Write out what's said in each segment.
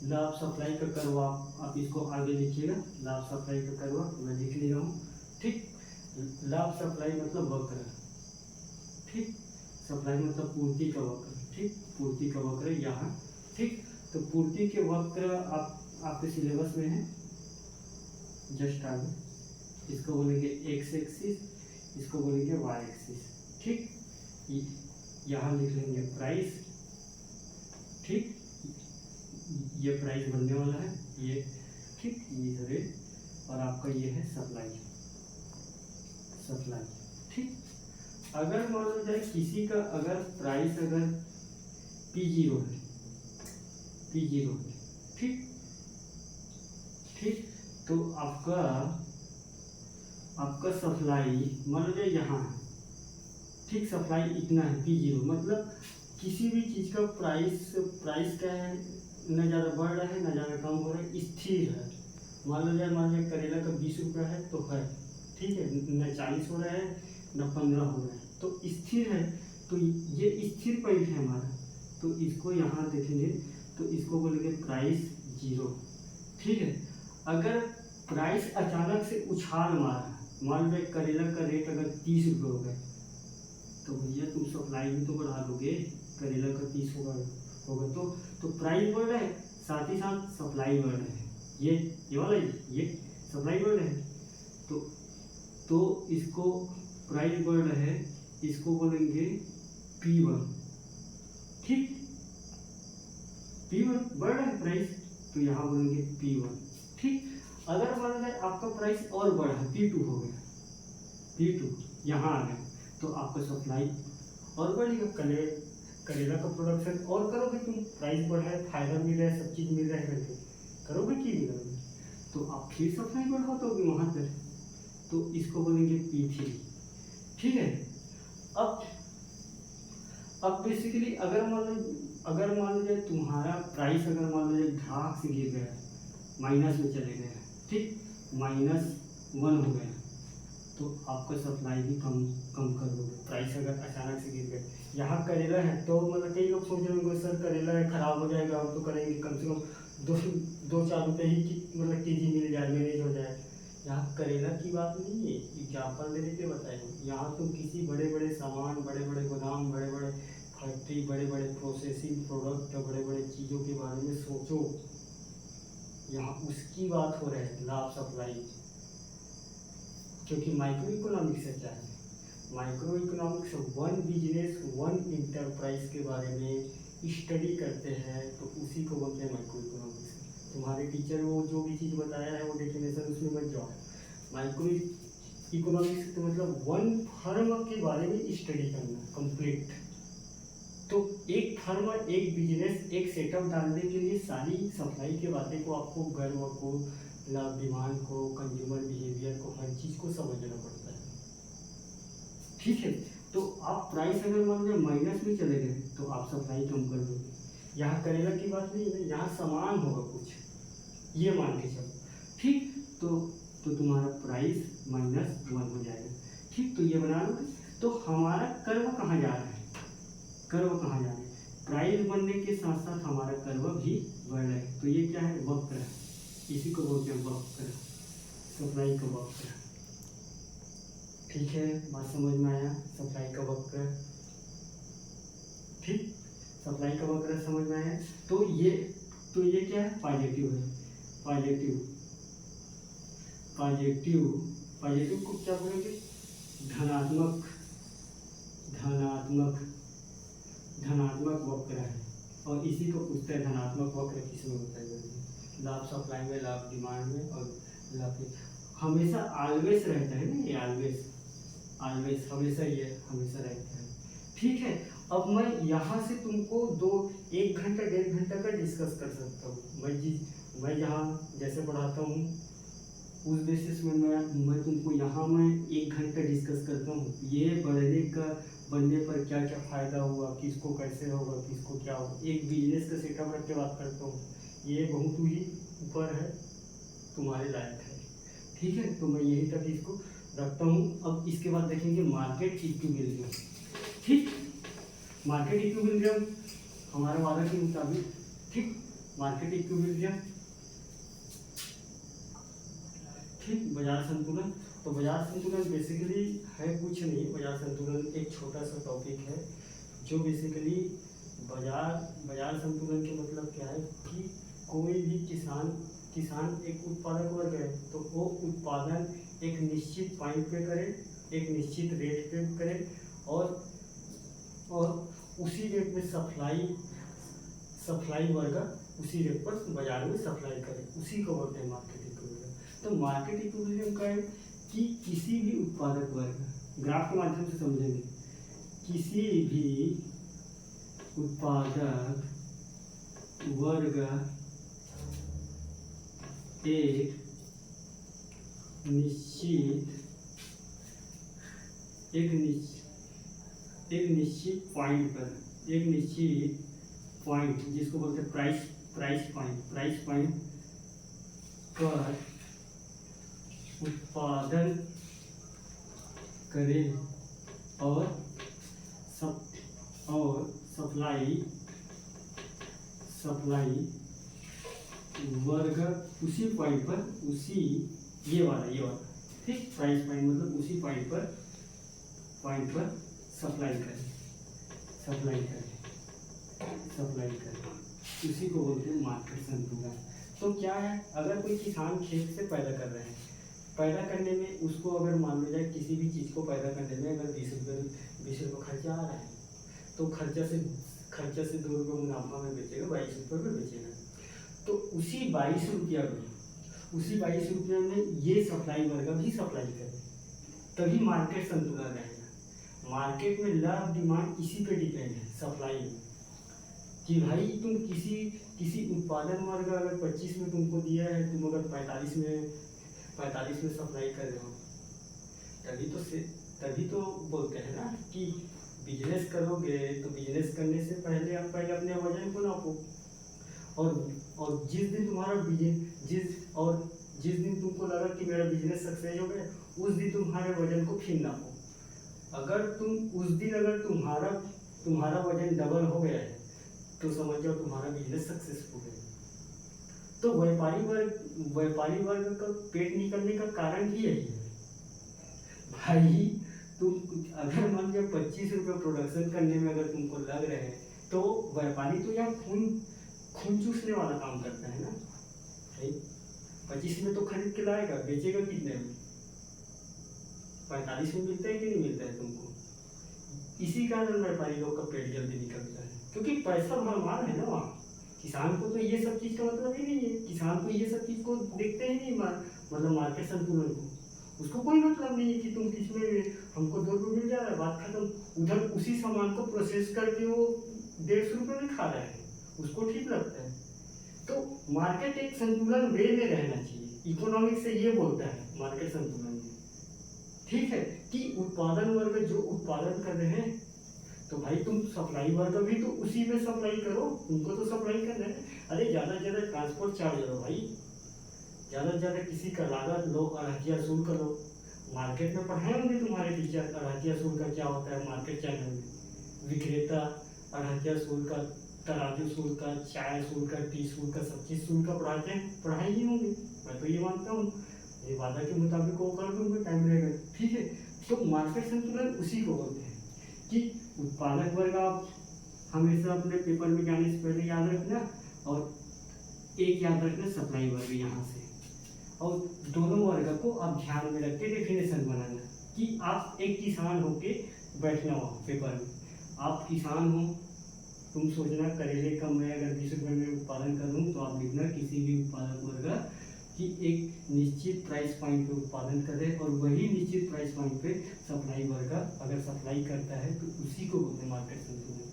Law of supply का curve आप इसको आगे लिखिएगा। लॉ ऑफ सप्लाई का कर्व मैं लिख लिया हूँ। ठीक, लॉ ऑफ सप्लाई मतलब वक्र। ठीक, सप्लाई मतलब पूर्ति का वक्र। ठीक, पूर्ति का वक्र यहाँ। ठीक, तो पूर्ति के वक्र आपके सिलेबस में है, जस्ट आगे। इसको बोलेंगे एक्स एक्सिस, इसको बोलेंगे वाई एक्सिस। ठीक, यहाँ लिख लेंगे प्राइस। ठीक, ये प्राइस बनने वाला है ये। ठीक, ये रेट, और आपका ये है सप्लाई। सप्लाई। ठीक, अगर मान लो जाए किसी का अगर प्राइस अगर P0 है, P0 है। ठीक, ठीक, तो आपका सप्लाई मान लो जाए यहाँ है। ठीक, सप्लाई इतना है P0, मतलब किसी भी चीज़ का प्राइस क्या है, न ज़्यादा बढ़ रहा है न ज़्यादा कम हो रहा है, स्थिर है। मान लो करेला का 20 रुपया है तो है। ठीक है, न 40 हो रहा है न 15 हो रहा है, तो स्थिर है। तो ये स्थिर पॉइंट है हमारा, तो इसको यहाँ देखेंगे तो इसको बोलेंगे प्राइस 0। ठीक है, अगर प्राइस अचानक से उछाल मारा, मान लो करेला का रेट अगर 30 रुपये हो गए, तो भैया तुम सप्लाई भी तो बढ़ा दोगे। करेला का 30 होगा तो प्राइस बढ़ रहा है, साथ ही साथ सप्लाई बढ़ रहा है। ये वाला ये सप्लाई बढ़ रहा है, तो इसको प्राइस बढ़ रहा है, इसको बोलेंगे P1। ठीक, P1 बढ़ रहा है प्राइस, तो यहाँ बोलेंगे P1। ठीक, अगर मान लो आपका प्राइस और बढ़ा है, P2 हो गया, P2 यहाँ आ गया, तो आपका सप्लाई और बढ़ेगा। करेला का प्रोडक्शन और करोगे तुम, प्राइस बढ़ा है, फायदा मिल रहा है, सब चीज़ मिल रहा है करके करोगे कि नहीं करोगे, तो आप फिर सप्लाई बढ़ा दोगे वहाँ पर, तो इसको बोलेंगे P3। ठीक है, अब बेसिकली अगर मान लो तुम्हारा प्राइस अगर मान लो घाक से गिर गया, माइनस में चले गए, ठीक, -1 हो गया, तो आपका सप्लाई भी कम कर दोगे। प्राइस अगर अचानक से गिर गए, यहाँ करेला है तो मतलब कई लोग सोच रहे होंगे सर करेला है खराब हो जाएगा, हम तो करेंगे कम से कम 2-4 रुपये ही मतलब केजी मिल जाए, मैनेज हो जाए। यहाँ करेला की बात नहीं है, एग्जाम्पल देने के बताएंगे। यहाँ तुम किसी बड़े बड़े सामान, बड़े बड़े गोदाम, बड़े बड़े फैक्ट्री, बड़े बड़े प्रोसेसिंग प्रोडक्ट, बड़े बड़े चीज़ों के बारे में सोचो, यहाँ उसकी बात हो रही है, लाभ सप्लाई। क्योंकि माइक्रो इकोनॉमिक्स है, क्या है micro economics, one business one enterprise के बारे में स्टडी करते हैं, तो उसी को बोलते हैं माइक्रो इकोनॉमिक्स। तुम्हारे टीचर वो जो भी चीज़ बताया है वो डेफिनेशन उसमें मत जाओ। माइक्रो इकोनॉमिक्स तो मतलब वन फर्म के बारे में स्टडी करना कंप्लीट। तो एक फर्म, एक बिजनेस, एक सेटअप डालने के लिए सारी सप्लाई के बातें को, आपको गर्व को, डिमांड को, कंज्यूमर बिहेवियर को, हर चीज़ को समझना पड़ता है। ठीक है, तो आप प्राइस अगर मान लीजिए माइनस में चले गए तो आप सप्लाई कम कर दोगे। यहाँ करेला की बात नहीं है, यहाँ सामान होगा कुछ, ये मान के चलो। ठीक, तो तुम्हारा प्राइस -1 हो जाएगा। ठीक, तो ये बना लो। तो हमारा कर्व कहाँ जा रहा है, कर्व कहाँ जा रहा है, प्राइस बढ़ने के साथ साथ हमारा कर्व भी बढ़ रहा है, तो ये क्या है, वक्र है। इसी को बोलते हैं वक्र, सप्लाई का वक्र। ठीक है, बात समझ में आया, सप्लाई का वक्र। ठीक, सप्लाई का वक्र समझ में आया। तो ये क्या है, पॉजिटिव है। पॉजिटिव को क्या बोलेंगे, धनात्मक वक्र है, और इसी को पूछते हैं धनात्मक वक्र किसमें होता है, लाभ सप्लाई में, लाभ डिमांड में, और लाभ हमेशा ऑलवेज रहता है ना, ये ऑलवेज हमेशा, ये हमेशा रहता है। ठीक है, अब मैं यहाँ से तुमको 1 घंटा 1.5 घंटा का डिस्कस कर सकता हूँ। मैं यहाँ जैसे पढ़ाता हूँ उस बेसिस में मैं तुमको यहाँ मैं 1 घंटा डिस्कस करता हूँ, ये बनने पर क्या क्या फ़ायदा हुआ, किसको कैसे होगा, किसको क्या होगा, एक बिजनेस का सेटअप रख के बात करता हूँ। ये बहुत ही ऊपर है, तुम्हारे लायक है। ठीक है, तो मैं यही तक इसको रखता हूँ। अब इसके बाद देखेंगे मार्केट इक्विलिब्रियम। ठीक, मार्केट इक्विलिब्रियम हमारे वादा के मुताबिक, ठीक, मार्केट इक्विलिब्रियम, ठीक। बाजार संतुलन, तो बाजार संतुलन बेसिकली है कुछ नहीं, बाजार संतुलन एक छोटा सा टॉपिक है जो बेसिकली बाजार संतुलन के मतलब क्या है कि कोई भी किसान एक उत्पादक वर्ग है, तो वो उत्पादन एक निश्चित पॉइंट पे करे, एक निश्चित रेट पे करे, और उसी रेट में सप्लाई वर्ग उसी रेट पर बाजार में सप्लाई करे, उसी को बोलते हैं मार्केट इक्विलिब्रियम। तो मार्केट इक्विलिब्रियम का है कि किसी भी उत्पादक वर्ग, ग्राफ के माध्यम से समझेंगे, किसी भी उत्पादक वर्ग एक निश्चित पॉइंट जिसको बोलते हैं प्राइस पॉइंट पर उत्पादन करे और सप्लाई वर्ग उसी पॉइंट पर, ये वाला ठीक, प्राइस पॉइंट मतलब उसी पॉइंट पर सप्लाई करे, उसी को बोलते हैं मार्केट संतुलन। तो क्या है, अगर कोई किसान खेत से पैदा कर रहे हैं, पैदा करने में उसको अगर मान लो जाए किसी भी चीज़ को पैदा करने में अगर 20 रुपये खर्चा आ रहा है, तो खर्चा से 2 रुपये मुनाफा में बेचेगा, 22 रुपये में बेचेगा। तो उसी 22 रुपये में ये सप्लाई वर्ग भी सप्लाई करे, तभी मार्केट संतुलन रहेगा। मार्केट में लाभ डिमांड इसी पे डिपेंड है, सप्लाई में, कि भाई तुम किसी उत्पादन वर्ग अगर 25 में तुमको दिया है, तुम अगर 45 में सप्लाई कर रहे हो, तभी तो बोलते हैं ना कि बिजनेस करोगे तो बिजनेस करने से पहले अपने वजन को नापो, और जिस दिन तुमको लगा कि मेरा बिजनेस सक्सेस हो गया, उस दिन तुम्हारे वजन को फिर नापो। अगर तुम्हारा वजन डबल हो गया है, तो समझ जाओ तुम्हारा बिजनेस सक्सेसफुल है। तो व्यापारी वर्ग का पेट निकलने का कारण ही यही है भाई। तुम अगर मान लो 25 रुपये प्रोडक्शन करने में अगर तुमको लग रहे हैं, तो व्यापारी तो यार खून चूसने वाला काम करता है ना भाई। 25 में तो खरीद के लाएगा, बेचेगा कितने में? 45 में मिलता है कि नहीं मिलता है तुमको? इसी कारण व्यापारी लोग का पेट जल्दी निकलता है, क्योंकि पैसा भरमार है ना वहाँ। किसान को तो ये सब चीज़ का मतलब ही नहीं है, किसान को ये सब चीज़ को देखते ही नहीं, मतलब मार्केट संतुलन को उसको कोई मतलब नहीं है कि तुम किसमें हमको 2 रुपये मिल जा रहा है, बात खत्म। उधर उसी सामान को प्रोसेस करके वो 150 रुपये में खा रहा है, उसको ठीक लगता है। तो मार्केट एक संतुलन वे में रहना चाहिए, इकोनॉमिक्स से ये बोलता है मार्केट संतुलन में, ठीक है, कि उत्पादन वर्ग जो उत्पादन कर रहे हैं, तो भाई तुम सप्लाई वर्ग भी तो उसी में सप्लाई करो, तुमको तो सप्लाई करना है। अरे ज़्यादा से ज़्यादा ट्रांसपोर्ट चार्ज लो भाई, ज़्यादा से ज़्यादा किसी का लागत लो, अड़हतिया शुल्क लो। मार्केट में पढ़ाए होंगे तुम्हारे टीचर अड़हतिया शुल्क क्या होता है मार्केट चैनल में। विक्रेता, अड़हतिया शुल्क, तराजू शुल्क, चाय शुल्क, टी शुल्क, सब चीज़ शुल्क पढ़ाई ही होंगे, मैं तो ये मानता हूँ। ये वादा के मुताबिक वो कर दूंगा टाइम रहेगा, ठीक है। तो मार्केट संतुलन उसी को बोलते हैं कि उत्पादक वर्ग आप हमेशा अपने पेपर में जाने से पहले याद रखना, और एक याद रखना सप्लाई वर्ग यहाँ से, और दोनों वर्ग को आप ध्यान में रख के डेफिनेशन बनाना कि आप एक किसान होके बैठना वहाँ पेपर में। आप किसान हो, तुम सोचना करेले का मैं अगर 20 रुपये में उत्पादन करूँ, तो आप लिखना किसी भी उत्पादक वर्ग कि एक निश्चित प्राइस पॉइंट पे उत्पादन करे, और वही निश्चित प्राइस पॉइंट पे सप्लाई वर्ग अगर सप्लाई करता है, तो उसी को बोलते हैं मार्केट संतुलन।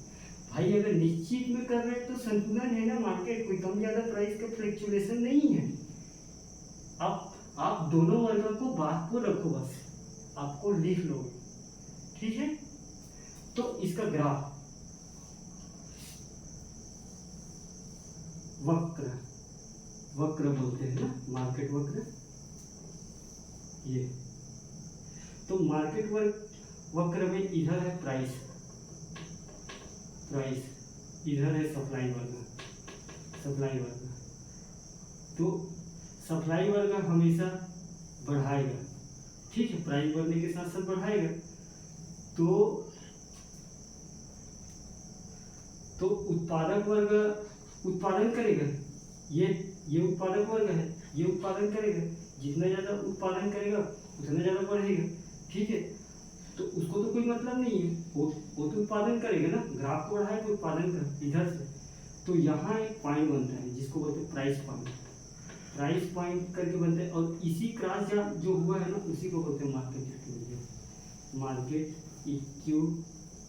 भाई अगर निश्चित में कर रहे हैं तो संतुलन है ना, मार्केट कोई कम ज़्यादा प्राइस का फ्लक्चुएशन नहीं है। आप दोनों वर्ग को बात को रखो, बस आपको लिख लो, ठीक है। तो इसका ग्राफ वक्र बोलते हैं ना, मार्केट वक्र, ये। तो मार्केट वक्र में इधर है प्राइस, इधर है सप्लाई वर्ग, सप्लाई वर्ग। तो सप्लाई वर्ग हमेशा बढ़ाएगा, ठीक है, प्राइस बढ़ने के साथ साथ बढ़ाएगा। तो उत्पादक वर्ग उत्पादन करेगा, ये उत्पादक वर्ग है, ये उत्पादन करेगा, जितना ज़्यादा उत्पादन करेगा उतना ज़्यादा बढ़ेगा, ठीक है। तो उसको तो कोई मतलब नहीं है, वो तो उत्पादन करेगा ना, ग्राफ को बढ़ाए तो उत्पादन कर इधर से। तो यहाँ एक पॉइंट बनता है जिसको बोलते हैं प्राइस पॉइंट, प्राइस पॉइंट करके बनता है। और इसी क्रॉस जो हुआ है ना, उसी को बोलते हैं मार्केट इक्विलिब्रियम, मार्केट इक्विलिब्रियम,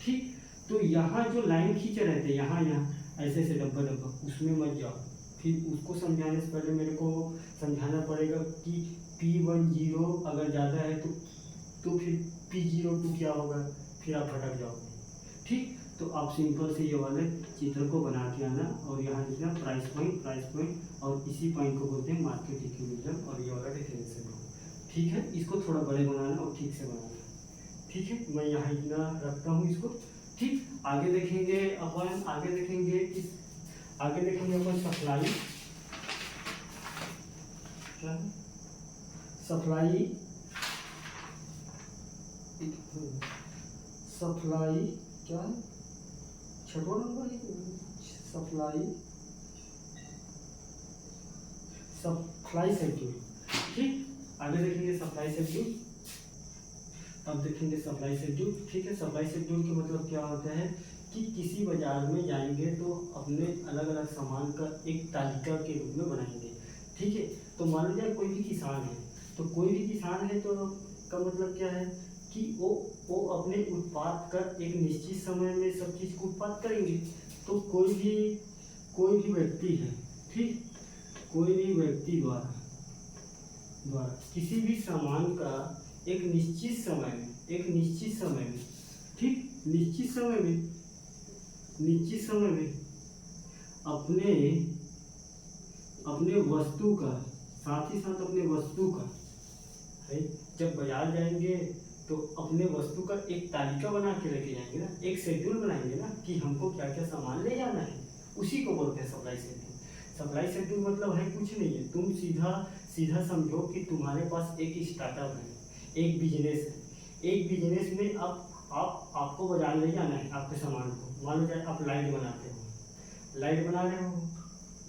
ठीक। तो यहाँ जो लाइन खींचे रहते हैं, यहाँ ऐसे ऐसे डब्बा डब्बा, उसमें मत जाओ। फिर उसको समझाने से पहले मेरे को समझाना पड़ेगा कि P10 अगर ज़्यादा है तो फिर P02 क्या होगा, फिर आप भटक जाओगे, ठीक। तो आप सिंपल से ये वाले चित्र को बना के आना और यहाँ लिखना प्राइस पॉइंट और इसी पॉइंट को बोलते हैं मार्केट इक्विलिब्रियम, और ये वाला डिफरेंशियल हो, ठीक है। इसको थोड़ा बड़े बनाना और ठीक से बनाना, ठीक है। मैं यहाँ इतना रखता हूँ इसको, ठीक। आगे देखेंगे अपन सप्लाई, सप्लाई क्या है, छठवां नंबर है, सप्लाई शेड्यूल, ठीक। आगे देखेंगे सप्लाई शेड्यूल, अब देखेंगे सप्लाई शेड्यूल, ठीक है। सप्लाई शेड्यूल का मतलब क्या होता है कि किसी बाजार में जाएंगे तो अपने अलग अलग सामान का एक तालिका के रूप में बनाएंगे, ठीक है। तो मान लीजिए कोई भी किसान है, तो का मतलब क्या है कि वो अपने उत्पाद का एक निश्चित समय में सब चीज़ को उत्पाद करेंगे। तो कोई भी व्यक्ति है, ठीक, कोई भी व्यक्ति द्वारा किसी भी सामान का एक निश्चित समय में, ठीक, निश्चित समय में अपने वस्तु का, साथ ही साथ अपने वस्तु का है, जब बाजार जाएंगे तो अपने वस्तु का एक तालिका बना के लेके जाएंगे ना, एक शेड्यूल बनाएंगे ना कि हमको क्या क्या सामान ले जाना है, उसी को बोलते हैं सप्लाई शेड्यूल। सप्लाई शेड्यूल मतलब है कुछ नहीं है, तुम सीधा समझो कि तुम्हारे पास एक स्टार्टअप है, एक बिजनेस है, एक बिजनेस में आपको बाजार ले जाना है आपके सामान को। मान लो आप लाइट बनाते हो, लाइट बना रहे हो,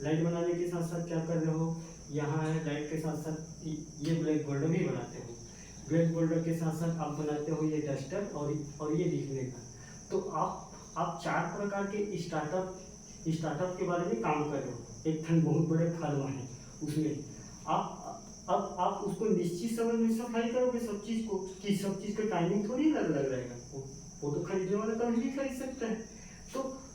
लाइट बनाने के साथ साथ क्या कर रहे हो, यहाँ है लाइट के साथ साथ ये ब्लैक बोर्ड भी बनाते हो, ब्लैक बोर्ड के साथ साथ आप बनाते हो ये डस्टर और ये लिखने का। तो आप 4 प्रकार के स्टार्टअप के बारे में काम कर रहे हो। एक बहुत बड़े फर्म है, उसमें आप उसको निश्चित समय में सप्लाई करोगे सब चीज़ को, कि सब चीज़ का टाइमिंग थोड़ी लग रहेगा, वो तो खरीदने वाला कभी भी खरीद सकता है।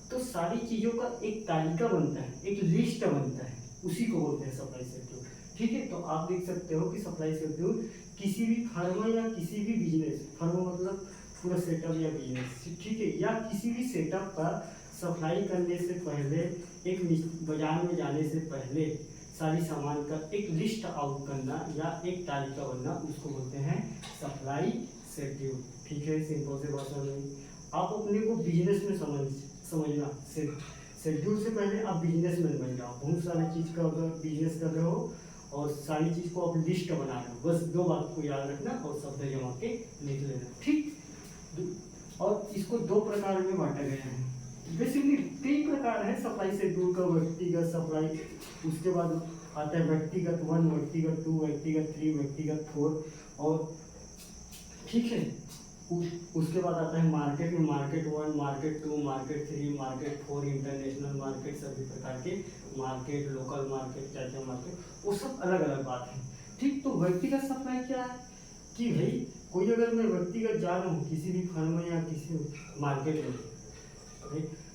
तो सारी चीज़ों का एक तालिका बनता है, एक लिस्ट बनता है, उसी को बोलते हैं सप्लाई शेड्यूल, ठीक है। तो आप देख सकते हो कि सप्लाई शेड्यूल किसी भी फर्म या किसी भी बिजनेस, फर्म मतलब पूरा सेटअप या बिजनेस, ठीक है, या किसी भी सेटअप का सप्लाई करने से पहले, एक बाजार में जाने से पहले सारी सामान का एक लिस्ट आउट करना या एक तालिका बनना, उसको बोलते हैं सप्लाई शेड्यूल, ठीक है। सिंपल से भाषा में आप अपने को बिजनेस में समझना, शेड्यूल से पहले आप बिजनेसमैन बन जाओ। बहुत सारी चीज़ का अगर बिजनेस कर रहे हो और सारी चीज़ को आप लिस्ट बना रहे हो, बस 2 बात को याद रखना और शब्द जमा के लिख लेना, ठीक। और इसको 2 प्रकार में बांटा गया है, बेसिकली 3 प्रकार है सप्लाई शेड्यूल का। व्यक्तिगत सप्लाई, उसके बाद आता है व्यक्तिगत 1, व्यक्तिगत 2, व्यक्तिगत 3, व्यक्तिगत 4, और ठीक है। उसके बाद आता है मार्केट में market 1, market 2, market 3, market 4, international market, सभी प्रकार के मार्केट, लोकल मार्केट, क्या मार्केट, वो सब अलग अलग बात है, ठीक। तो व्यक्तिगत सप्लाई क्या है कि भाई कोई अगर मैं व्यक्तिगत जा रहा हूँ किसी भी फर्म में या किसी मार्केट में,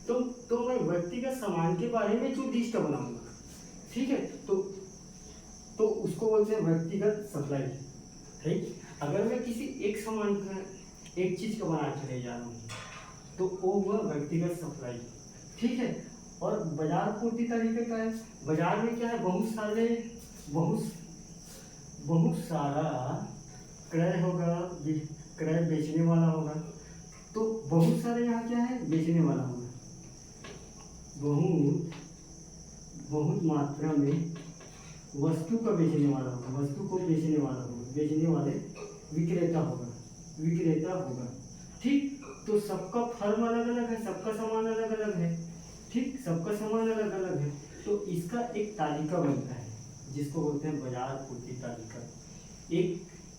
तो मैं व्यक्तिगत सामान के बारे में जो लिस्ट बनाऊंगा, ठीक है, तो उसको बोलते हैं व्यक्तिगत सप्लाई, ठीक। अगर मैं किसी एक सामान का, एक चीज का बना के ले जा रहा हूँ तो वो हुआ व्यक्तिगत सप्लाई, ठीक है। और बाजार पूर्ति तरीके का है, बाजार में क्या है, बहुत सारा क्रय होगा, क्रय बेचने वाला होगा, तो बहुत सारे यहाँ क्या है, बेचने वाला होगा, बहुत बहुत मात्रा में वस्तु का बेचने वाला होगा, वस्तु को बेचने वाला होगा, बेचने वाले विक्रेता होगा, विक्रेता होगा। ठीक, तो सबका फर्म अलग अलग है, सबका सामान अलग अलग है। ठीक, सबका सामान अलग अलग है, तो इसका एक तालिका बनता है जिसको बोलते हैं बाजार पूर्ति तालिका।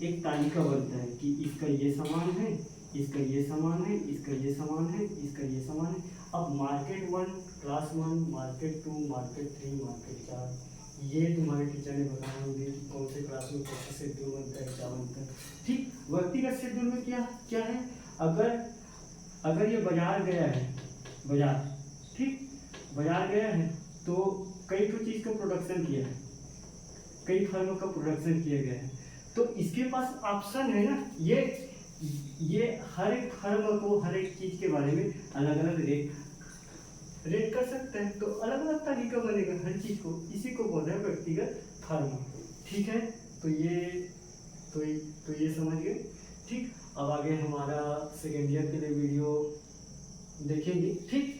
एक तालिका बनता है कि इसका ये सामान है, इसका ये सामान है, इसका ये सामान है, इसका ये सामान है। अब market 1, class 1, market 2, market 3, market 4, ये तुम्हारे टीचर ने बताया होंगे कि कौन से क्लास में कौन सा शेड्यूल बनता है, क्या बनता है। ठीक, व्यक्तिगत शेड्यूल में क्या क्या है, अगर ये बाजार गया है, बाजार, ठीक, बाजार गया है तो कई तो चीज़ का प्रोडक्शन किया है, कई फर्मों का प्रोडक्शन किया गया है, तो इसके पास ऑप्शन है ना, ये हर एक फर्म को हर एक चीज़ के बारे में अलग अलग रेट कर सकते हैं, तो अलग अलग तालिका बनेगा हर चीज़ को, इसी को बोलते हैं व्यक्तिगत फर्म। ठीक है, तो ये समझ गए। ठीक, अब आगे हमारा सेकेंड ईयर के लिए वीडियो देखेंगे। ठीक।